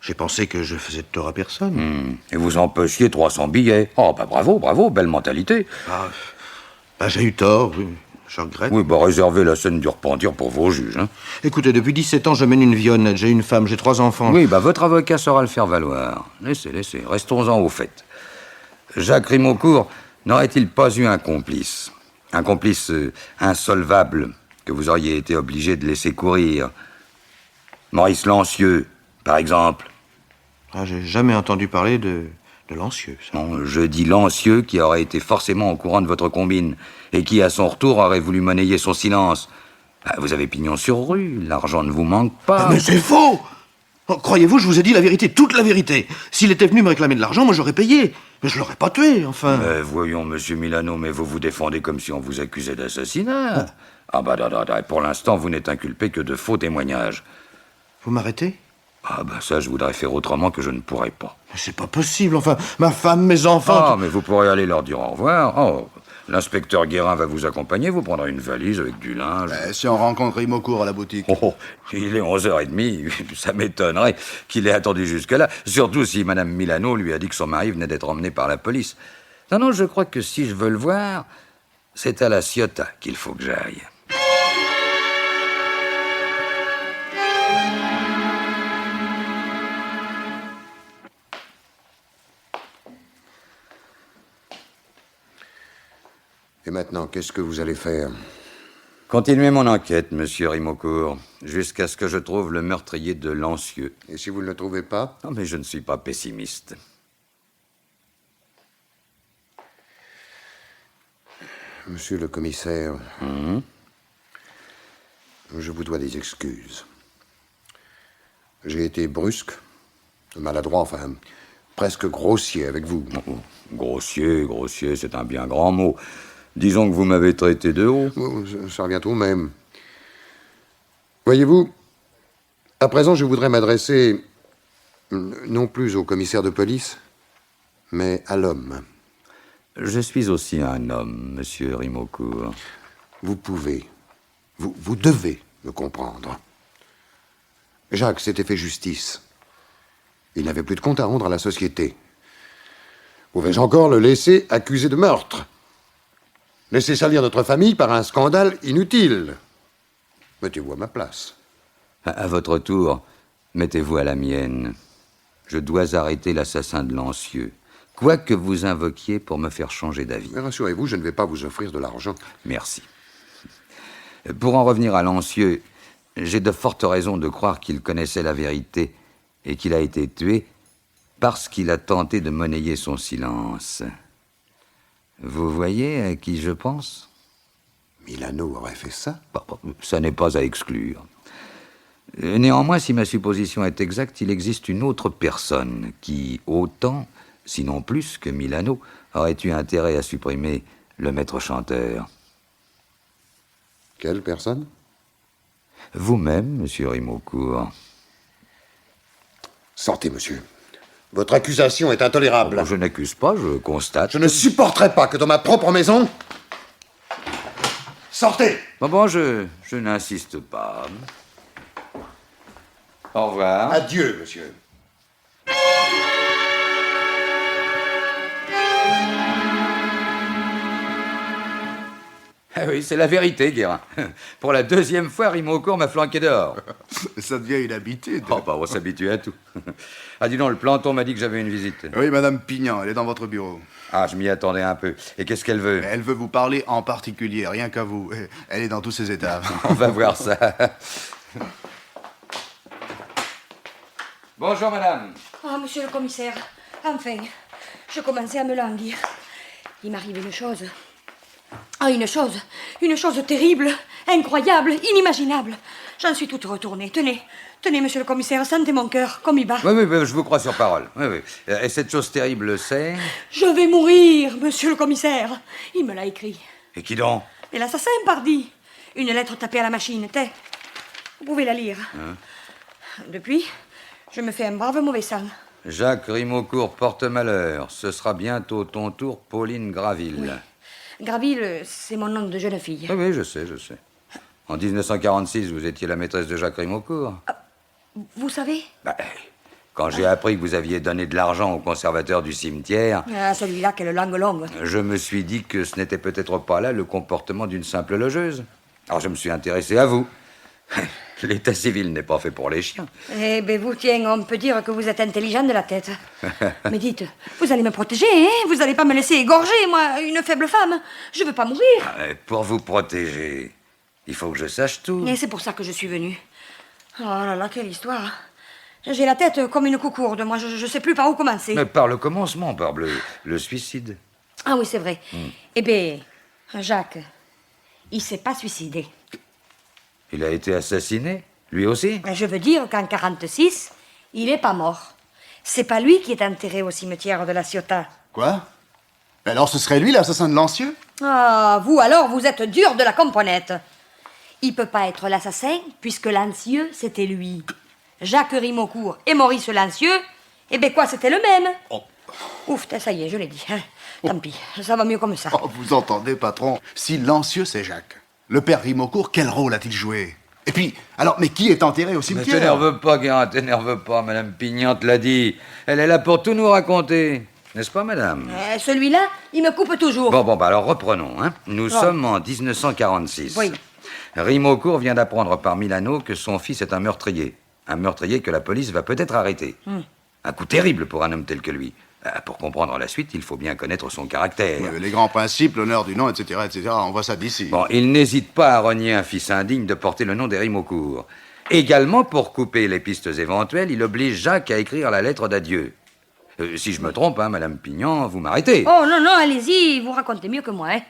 J'ai pensé que je faisais de tort à personne. Et vous empochiez 300 billets. Oh, bah bravo, belle mentalité. J'ai eu tort, oui. Je regrette. Oui, bah réservez la scène du repentir pour vos juges, hein. Écoutez, depuis 17 ans, je mène une vie honnête. J'ai une femme, j'ai 3 enfants. Oui, bah votre avocat saura le faire valoir. Laissez, restons-en au fait. Jacques Rimaucourt n'aurait-il pas eu un complice? Un complice insolvable que vous auriez été obligé de laisser courir? Maurice Lancieux, par exemple. J'ai jamais entendu parler de Lancieux, ça. Non, je dis Lancieux qui aurait été forcément au courant de votre combine et qui, à son retour, aurait voulu monnayer son silence. Ah, vous avez pignon sur rue, l'argent ne vous manque pas. Mais c'est faux! Oh, croyez-vous, je vous ai dit la vérité, toute la vérité. S'il était venu me réclamer de l'argent, moi j'aurais payé. Mais je l'aurais pas tué, enfin. Voyons, monsieur Milano, mais vous vous défendez comme si on vous accusait d'assassinat. Ah bah, pour l'instant, vous n'êtes inculpé que de faux témoignages. Vous m'arrêtez? Ah ben ça, je voudrais faire autrement que je ne pourrais pas. C'est pas possible, enfin, ma femme, mes enfants... Ah, mais vous pourrez aller leur dire au revoir. Oh, l'inspecteur Guérin va vous accompagner, vous prendrez une valise avec du linge. Si on rencontre Rimocourt à la boutique. Oh, il est 11h30, ça m'étonnerait qu'il ait attendu jusque-là, surtout si Madame Milano lui a dit que son mari venait d'être emmené par la police. Non, non, je crois que si je veux le voir, c'est à la Ciotat qu'il faut que j'aille. Et maintenant, qu'est-ce que vous allez faire? Continuez mon enquête, monsieur Rimocourt, jusqu'à ce que je trouve le meurtrier de Lancieux. Et si vous ne le trouvez pas? Non, mais je ne suis pas pessimiste. Monsieur le commissaire, je vous dois des excuses. J'ai été brusque, maladroit, enfin, presque grossier avec vous. Oh, grossier, c'est un bien grand mot. Disons que vous m'avez traité de haut. Oh, ça revient au même. Voyez-vous, à présent, je voudrais m'adresser non plus au commissaire de police, mais à l'homme. Je suis aussi un homme, monsieur Rimocourt. Vous pouvez, vous devez me comprendre. Jacques s'était fait justice. Il n'avait plus de compte à rendre à la société. Pouvais-je encore le laisser accusé de meurtre? Laisser salir notre famille par un scandale inutile? Mettez-vous à ma place. À votre tour, mettez-vous à la mienne. Je dois arrêter l'assassin de Lancieux, quoi que vous invoquiez pour me faire changer d'avis. Mais rassurez-vous, je ne vais pas vous offrir de l'argent. Merci. Pour en revenir à Lancieux, j'ai de fortes raisons de croire qu'il connaissait la vérité et qu'il a été tué parce qu'il a tenté de monnayer son silence. Vous voyez à qui je pense? Milano aurait fait ça? Ça n'est pas à exclure. Néanmoins, si ma supposition est exacte, il existe une autre personne qui, autant, sinon plus que Milano, aurait eu intérêt à supprimer le maître chanteur. Quelle personne? Vous-même, monsieur Rimocourt. Sortez, monsieur. Votre accusation est intolérable. Je n'accuse pas, je constate. Je ne supporterai pas que dans ma propre maison... Sortez! Bon, je n'insiste pas. Au revoir. Adieu, monsieur. Ah oui, c'est la vérité, Guérin. Pour la deuxième fois, Rimocourt m'a flanqué dehors. Ça devient une habitude. Oh, bah, on s'habitue à tout. Ah, dis donc, le planton m'a dit que j'avais une visite. Oui, Madame Pignan, elle est dans votre bureau. Ah, je m'y attendais un peu. Et qu'est-ce qu'elle veut? Elle veut vous parler en particulier, rien qu'à vous. Elle est dans tous ses états. On va voir ça. Bonjour, madame. Ah, monsieur le commissaire, enfin, je commençais à me languir. Il m'arrive une chose. Ah, une chose terrible, incroyable, inimaginable. J'en suis toute retournée. Tenez, monsieur le commissaire, sentez mon cœur, comme il bat. Oui, je vous crois sur parole. Oui. Et cette chose terrible, c'est... Je vais mourir, monsieur le commissaire. Il me l'a écrit. Et qui donc? Et l'assassin, pardi. Une lettre tapée à la machine, Vous pouvez la lire. Depuis, je me fais un brave mauvais sang. Jacques Rimocourt porte malheur. Ce sera bientôt ton tour, Pauline Graville. Oui. Graville, c'est mon nom de jeune fille. Oui, je sais. En 1946, vous étiez la maîtresse de Jacques Rimocourt. Vous savez? Quand j'ai appris que vous aviez donné de l'argent au conservateur du cimetière... Ah, celui-là, quelle langue longue. Je me suis dit que ce n'était peut-être pas là le comportement d'une simple logeuse. Alors je me suis intéressé à vous. L'état civil n'est pas fait pour les chiens. Eh ben vous, tiens, on peut dire que vous êtes intelligent de la tête. Mais dites, vous allez me protéger, hein? Vous allez pas me laisser égorger, moi, une faible femme. Je veux pas mourir. Pour vous protéger, il faut que je sache tout. Et c'est pour ça que je suis venue. Oh là là, quelle histoire. J'ai la tête comme une coucourde, moi, je sais plus par où commencer. Mais par le commencement, parbleu, le suicide. Ah oui, c'est vrai. Eh bien, Jacques, il s'est pas suicidé. Il a été assassiné, lui aussi? Je veux dire qu'en 46, il est pas mort. C'est pas lui qui est enterré au cimetière de la Ciotat. Quoi? Alors ce serait lui l'assassin de Lancieux? Ah, vous alors, vous êtes dur de la componette. Il peut pas être l'assassin, puisque Lancieux, c'était lui. Jacques Rimaucourt et Maurice Lancieux, eh bien quoi, c'était le même. Oh. Ouf, ça y est, je l'ai dit. Tant pis, ça va mieux comme ça. Oh, vous entendez, patron? Si Lancieux, c'est Jacques, le père Rimaucourt, quel rôle a-t-il joué? Et puis, alors, mais qui est enterré au Ne cimetière? t'énerve pas, Guérin, t'énerve pas. Madame Pignon te l'a dit. Elle est là pour tout nous raconter. N'est-ce pas, madame? Celui-là, il me coupe toujours. Bon, bah alors reprenons. Hein. Nous sommes en 1946. Oui. Rimaucourt vient d'apprendre par Milano que son fils est un meurtrier. Un meurtrier que la police va peut-être arrêter. Un coup terrible pour un homme tel que lui. Pour comprendre la suite, il faut bien connaître son caractère. Les grands principes, l'honneur du nom, etc., etc., on voit ça d'ici. Bon, il n'hésite pas à renier un fils indigne de porter le nom des Rimaucourt. Également, pour couper les pistes éventuelles, il oblige Jacques à écrire la lettre d'adieu. Si je me trompe, hein, Madame Pignon, vous m'arrêtez. Oh non, non, allez-y, vous racontez mieux que moi. Hein.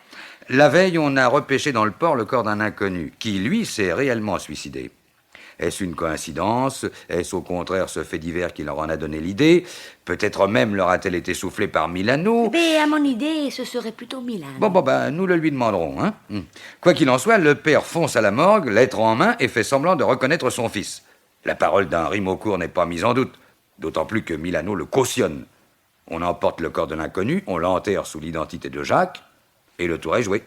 La veille, on a repêché dans le port le corps d'un inconnu, qui, lui, s'est réellement suicidé. Est-ce une coïncidence? Est-ce au contraire ce fait divers qui leur en a donné l'idée? Peut-être même leur a-t-elle été soufflée par Milano? Mais à mon idée, ce serait plutôt Milan. Bon, nous le lui demanderons. Hein. Quoi qu'il en soit, le père fonce à la morgue, lettre en main, et fait semblant de reconnaître son fils. La parole d'un Rimaucourt n'est pas mise en doute, d'autant plus que Milano le cautionne. On emporte le corps de l'inconnu, on l'enterre sous l'identité de Jacques, et le tour est joué.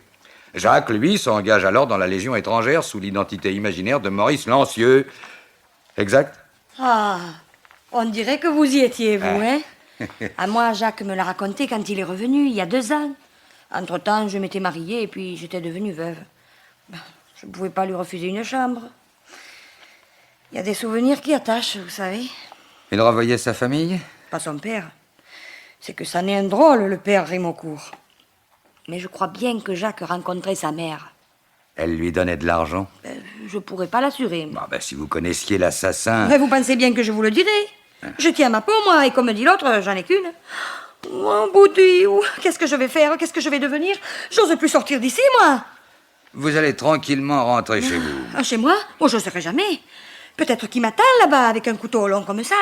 Jacques, lui, s'engage alors dans la Légion étrangère sous l'identité imaginaire de Maurice Lancieux. Exact? Ah, on dirait que vous y étiez, vous, hein? À moi, Jacques me l'a raconté quand il est revenu, il y a 2 ans. Entre-temps, je m'étais mariée et puis j'étais devenue veuve. Je ne pouvais pas lui refuser une chambre. Il y a des souvenirs qui attachent, vous savez. Il revoyait sa famille? Pas son père. C'est que ça n'est un drôle, le père Rimaucourt. Mais je crois bien que Jacques rencontrait sa mère. Elle lui donnait de l'argent? Je pourrais pas l'assurer. Si vous connaissiez l'assassin... Mais vous pensez bien que je vous le dirai. Je tiens ma peau, moi, et comme dit l'autre, j'en ai qu'une. Oh, Bouddhi, qu'est-ce que je vais faire? Qu'est-ce que je vais devenir? J'ose plus sortir d'ici, moi. Vous allez tranquillement rentrer chez vous. Chez moi? Oh, je serai jamais. Peut-être qu'ils m'attendent là-bas avec un couteau long comme ça.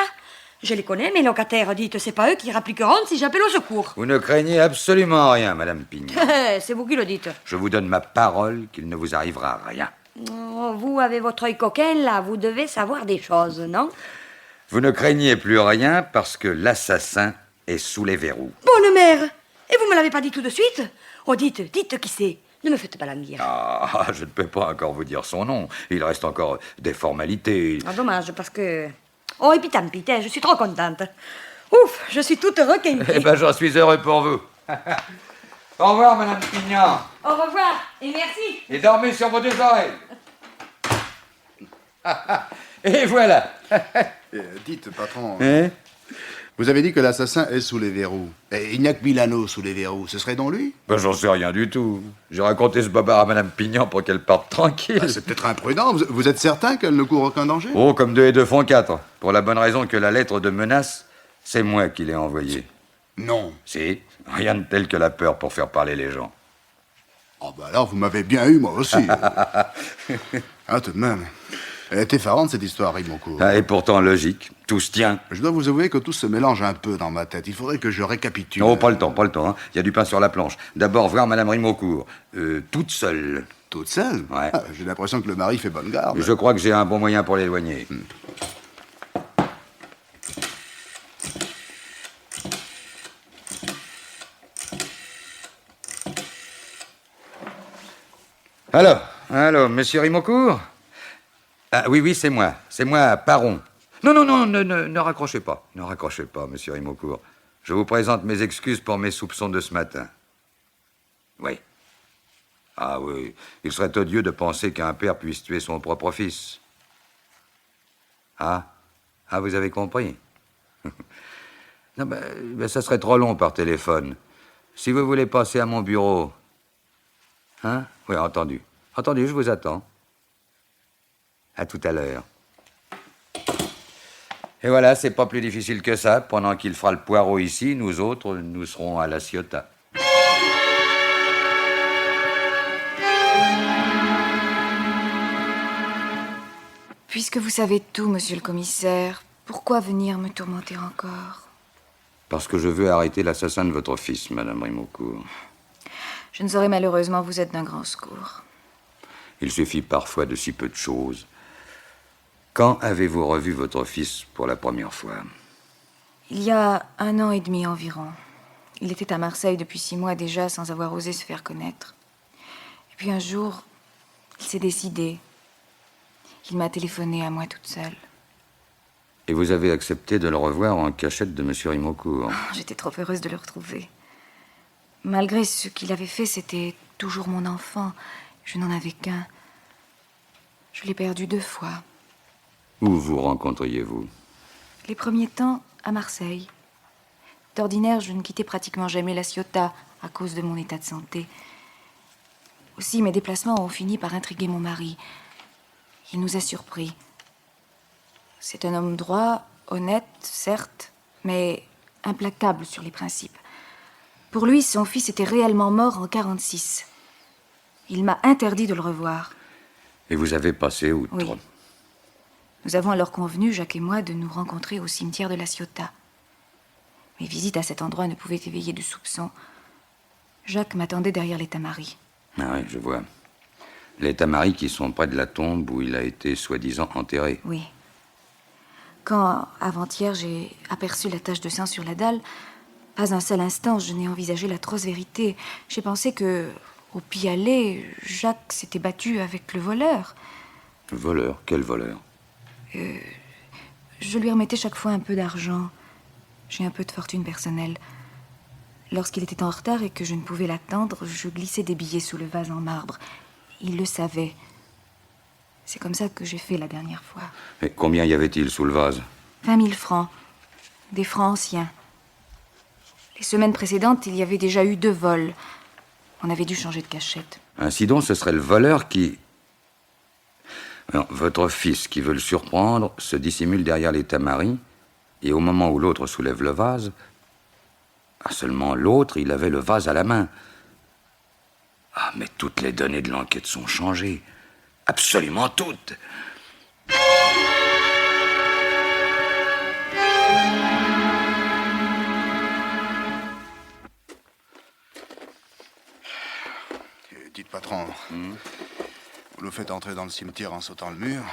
Je les connais, mes locataires. Dites, c'est pas eux qui rappliqueront si j'appelle au secours. Vous ne craignez absolument rien, Madame Pignon. C'est vous qui le dites. Je vous donne ma parole qu'il ne vous arrivera rien. Oh, vous avez votre œil coquin, là. Vous devez savoir des choses, non? Vous ne craignez plus rien parce que l'assassin est sous les verrous. Bonne mère! Et vous me l'avez pas dit tout de suite? Oh, dites qui c'est. Ne me faites pas languir. Ah, je ne peux pas encore vous dire son nom. Il reste encore des formalités. Ah, dommage, parce que... Oh, et puis tant pis, je suis trop contente. Ouf, je suis toute requinquée. Eh ben, j'en suis heureux pour vous. Au revoir, Madame Pignon. Au revoir, et merci. Et dormez sur vos 2 oreilles. Et voilà. Dites, patron, Hein? vous avez dit que l'assassin est sous les verrous. Et il n'y a que Milano sous les verrous. Ce serait donc lui? J'en sais rien du tout. J'ai raconté ce bobard à Madame Pignon pour qu'elle parte tranquille. C'est peut-être imprudent. Vous êtes certain qu'elle ne court aucun danger? Oh, comme 2 et 2 font 4. Pour la bonne raison que la lettre de menace, c'est moi qui l'ai envoyée. Non. Si, rien de tel que la peur pour faire parler les gens. Oh, alors, vous m'avez bien eu, moi aussi. Tout de même. Elle est effarante, cette histoire, Rimaucourt. Et pourtant logique, tout se tient. Je dois vous avouer que tout se mélange un peu dans ma tête. Il faudrait que je récapitule. Oh, pas le temps. Hein. Il y a du pain sur la planche. D'abord, voir Madame Rimaucourt. Toute seule. Toute seule? Ouais. J'ai l'impression que le mari fait bonne garde. Je crois que j'ai un bon moyen pour l'éloigner. Allô, monsieur Rimaucourt? Ah, oui, c'est moi, Paron. Non, ne raccrochez pas. Ne raccrochez pas, monsieur Rimaucourt. Je vous présente mes excuses pour mes soupçons de ce matin. Oui. Ah oui, il serait odieux de penser qu'un père puisse tuer son propre fils. Ah, vous avez compris. Non, ça serait trop long par téléphone. Si vous voulez passer à mon bureau... Hein? Oui, entendu. Entendu, je vous attends. À tout à l'heure. Et voilà, c'est pas plus difficile que ça. Pendant qu'il fera le poireau ici, nous autres, nous serons à la Ciotat. Puisque vous savez tout, monsieur le commissaire, pourquoi venir me tourmenter encore? Parce que je veux arrêter l'assassin de votre fils, Madame Rimaucourt. Je ne saurais malheureusement vous être d'un grand secours. Il suffit parfois de si peu de choses. Quand avez-vous revu votre fils pour la première fois? Il y a 1 an et demi environ. Il était à Marseille depuis 6 mois déjà, sans avoir osé se faire connaître. Et puis un jour, il s'est décidé. Il m'a téléphoné à moi toute seule. Et vous avez accepté de le revoir en cachette de M. Rimeaucourt? J'étais trop heureuse de le retrouver. Malgré ce qu'il avait fait, c'était toujours mon enfant. Je n'en avais qu'un. Je l'ai perdu 2 fois. Où vous rencontriez-vous? Les premiers temps, à Marseille. D'ordinaire, je ne quittais pratiquement jamais la Ciotat à cause de mon état de santé. Aussi, mes déplacements ont fini par intriguer mon mari. Il nous a surpris. C'est un homme droit, honnête, certes, mais implacable sur les principes. Pour lui, son fils était réellement mort en 46. Il m'a interdit de le revoir. Et vous avez passé outre? Oui. Nous avons alors convenu, Jacques et moi, de nous rencontrer au cimetière de la Ciotat. Mes visites à cet endroit ne pouvaient éveiller de soupçons. Jacques m'attendait derrière les tamaris. Ah oui, je vois. Les tamaris qui sont près de la tombe où il a été soi-disant enterré. Oui. Quand, avant-hier, j'ai aperçu la tache de sang sur la dalle, pas un seul instant je n'ai envisagé l'atroce vérité. J'ai pensé que, au pis-aller, Jacques s'était battu avec le voleur. Voleur? Quel voleur? Je lui remettais chaque fois un peu d'argent. J'ai un peu de fortune personnelle. Lorsqu'il était en retard et que je ne pouvais l'attendre, je glissais des billets sous le vase en marbre. Il le savait. C'est comme ça que j'ai fait la dernière fois. Et combien y avait-il sous le vase? 20 000 francs. Des francs anciens. Les semaines précédentes, il y avait déjà eu 2 vols. On avait dû changer de cachette. Ainsi donc, ce serait le voleur qui... Non, votre fils qui veut le surprendre se dissimule derrière les tamaris, et au moment où l'autre soulève le vase, seulement l'autre, il avait le vase à la main. Ah, mais toutes les données de l'enquête sont changées. Absolument toutes. Dites, patron, vous nous faites entrer dans le cimetière en sautant le mur.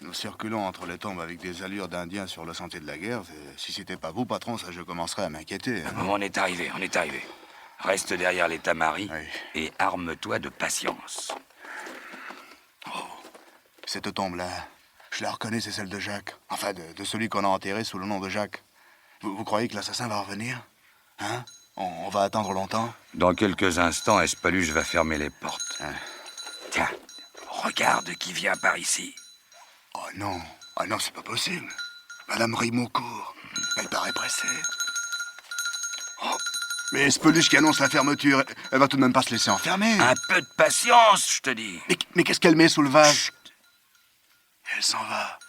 Nous circulons entre les tombes avec des allures d'Indiens sur le sentier de la guerre. Si c'était pas vous, patron, ça je commencerais à m'inquiéter. Hein. On est arrivé. Reste derrière les tamaris Oui. et arme-toi de patience. Cette tombe-là, je la reconnais, c'est celle de Jacques. Enfin, de celui qu'on a enterré sous le nom de Jacques. Vous croyez que l'assassin va revenir? Hein? On va attendre longtemps? Dans quelques instants, Espaluche va fermer les portes. Tiens, regarde qui vient par ici. Oh non, c'est pas possible. Madame Rimeaucourt, elle paraît pressée. Oh, mais Espeluche qui annonce la fermeture, elle va tout de même pas se laisser enfermer. Un peu de patience, je te dis. Mais qu'est-ce qu'elle met sous le vase? Chut. Elle s'en va.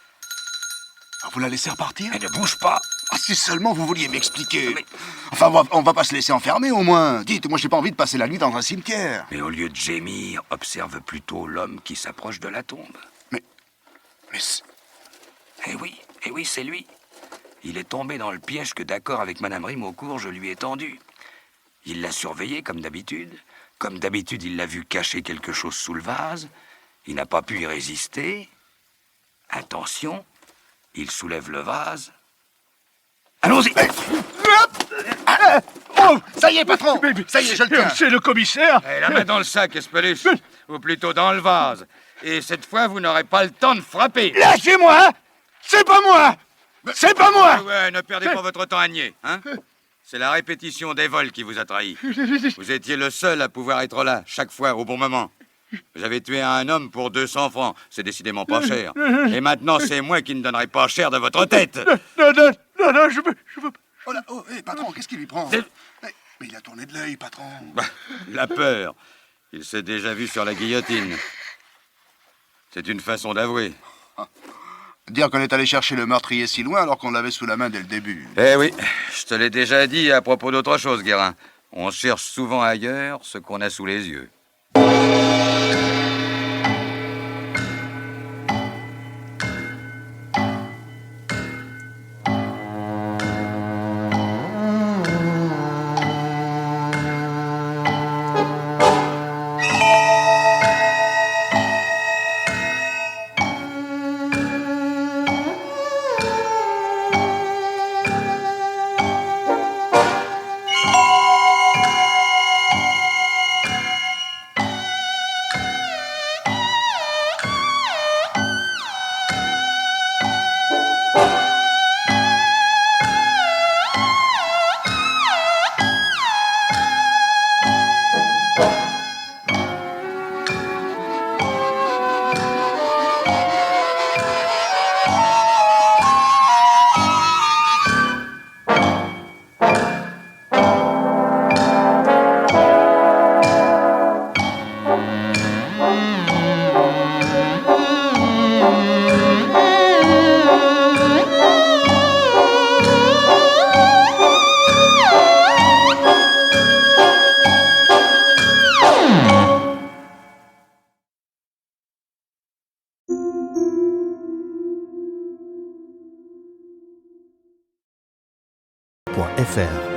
Ah, vous la laissez repartir? Mais ne bouge pas. Ah, si seulement vous vouliez m'expliquer. Mais- Enfin, on va pas se laisser enfermer au moins. Dites, moi j'ai pas envie de passer la nuit dans un cimetière. Mais au lieu de gémir, observe plutôt l'homme qui s'approche de la tombe. Mais Eh oui, c'est lui. Il est tombé dans le piège que, d'accord avec Madame Rimeaucourt, je lui ai tendu. Il l'a surveillé comme d'habitude. Comme d'habitude, il l'a vu cacher quelque chose sous le vase. Il n'a pas pu y résister. Attention, il soulève le vase. Allons-y. oh, ça y est, patron. Ça y est, je le tiens. C'est le commissaire. Et la main dans le sac, Espeluche. Ou plutôt dans le vase. Et cette fois, vous n'aurez pas le temps de frapper. Lâchez-moi. C'est pas moi. C'est pas moi. Ouais, ne perdez pas votre temps à nier, hein? C'est la répétition des vols qui vous a trahi. Vous étiez le seul à pouvoir être là, chaque fois, au bon moment. Vous avez tué un homme pour 200 francs. C'est décidément pas cher. Et maintenant, c'est moi qui ne donnerai pas cher de votre tête. Non, je veux pas. Oh là, oh, hé, patron, qu'est-ce qu'il lui prend? C'est- Mais il a tourné de l'œil, patron. Bah, la peur. Il s'est déjà vu sur la guillotine. C'est une façon d'avouer. Dire qu'on est allé chercher le meurtrier si loin alors qu'on l'avait sous la main dès le début. Eh oui, je te l'ai déjà dit à propos d'autre chose, Guérin. On cherche souvent ailleurs ce qu'on a sous les yeux. faire.